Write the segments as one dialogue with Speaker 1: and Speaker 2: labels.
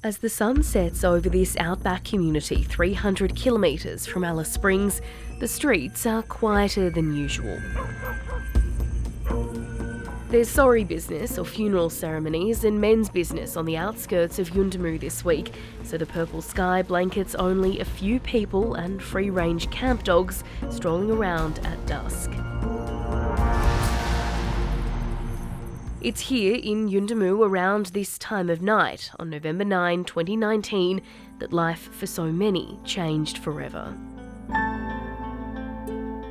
Speaker 1: As the sun sets over this outback community 300 kilometres from Alice Springs, the streets are quieter than usual. There's sorry business or funeral ceremonies and men's business on the outskirts of Yuendumu this week, so the purple sky blankets only a few people and free-range camp dogs strolling around at dusk. It's here in Yuendumu around this time of night, on November 9, 2019, that life for so many changed forever.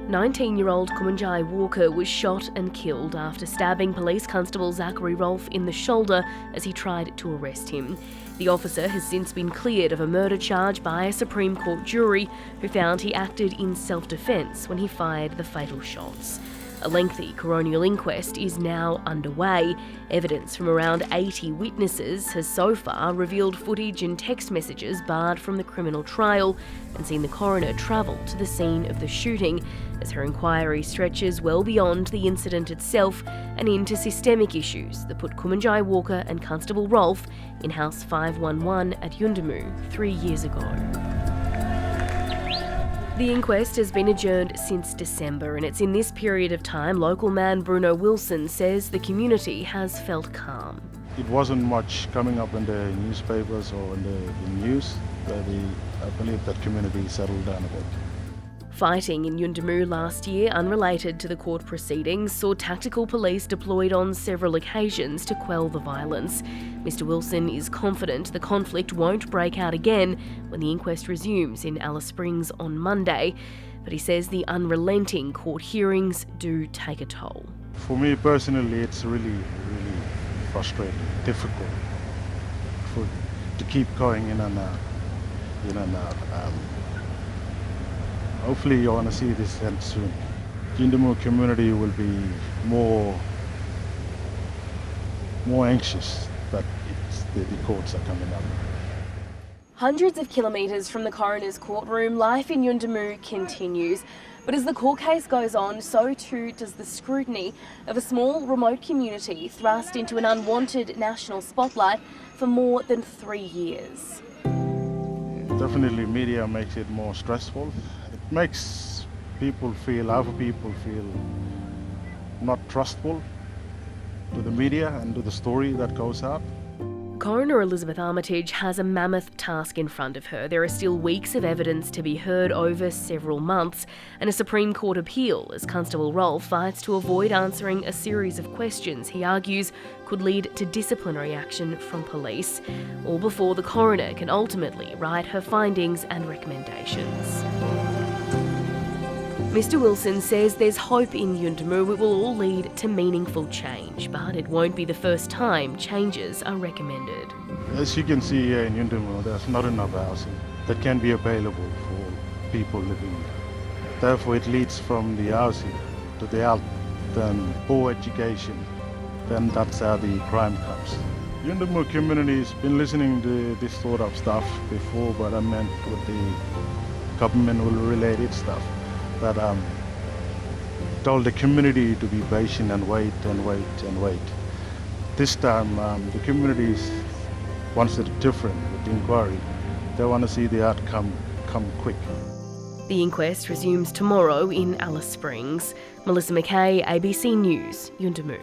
Speaker 1: 19-year-old Kumanjayi Walker was shot and killed after stabbing Police Constable Zachary Rolfe in the shoulder as he tried to arrest him. The officer has since been cleared of a murder charge by a Supreme Court jury who found he acted in self-defence when he fired the fatal shots. A lengthy coronial inquest is now underway. Evidence from around 80 witnesses has so far revealed footage and text messages barred from the criminal trial and seen the coroner travel to the scene of the shooting, as her inquiry stretches well beyond the incident itself and into systemic issues that put Kumanjayi Walker and Constable Rolfe in House 511 at Yuendumu 3 years ago. The inquest has been adjourned since December, and it's in this period of time local man Bruno Wilson says the community has felt calm.
Speaker 2: It wasn't much coming up in the newspapers or in the news. I believe that community settled down a bit.
Speaker 1: Fighting in Yuendumu last year, unrelated to the court proceedings, saw tactical police deployed on several occasions to quell the violence. Mr Wilson is confident the conflict won't break out again when the inquest resumes in Alice Springs on Monday, but he says the unrelenting court hearings do take a toll.
Speaker 2: For me personally, it's really frustrating, difficult to keep going in and out. Hopefully you want to see this end soon. Yuendumu community will be more anxious that the courts are coming up.
Speaker 1: Hundreds of kilometres from the coroner's courtroom, life in Yuendumu continues. But as the court case goes on, so too does the scrutiny of a small remote community thrust into an unwanted national spotlight for more than 3 years.
Speaker 2: Definitely media makes it more stressful. It makes other people feel not trustful to the media and to the story that goes out.
Speaker 1: Coroner Elizabeth Armitage has a mammoth task in front of her. There are still weeks of evidence to be heard over several months, and a Supreme Court appeal as Constable Rolfe fights to avoid answering a series of questions he argues could lead to disciplinary action from police, all before the coroner can ultimately write her findings and recommendations. Mr Wilson says there's hope in Yuendumu. It will all lead to meaningful change, but it won't be the first time changes are recommended.
Speaker 2: As you can see here in Yuendumu, there's not enough housing that can be available for people living here. Therefore, it leads from the housing to the health, then poor education, then that's how the crime comes. Yuendumu community has been listening to this sort of stuff before, but I meant with the government-related stuff. That told the community to be patient and wait. This time, the community wants it different with the inquiry. They want to see the outcome come quick.
Speaker 1: The inquest resumes tomorrow in Alice Springs. Melissa McKay, ABC News, Yuendumu.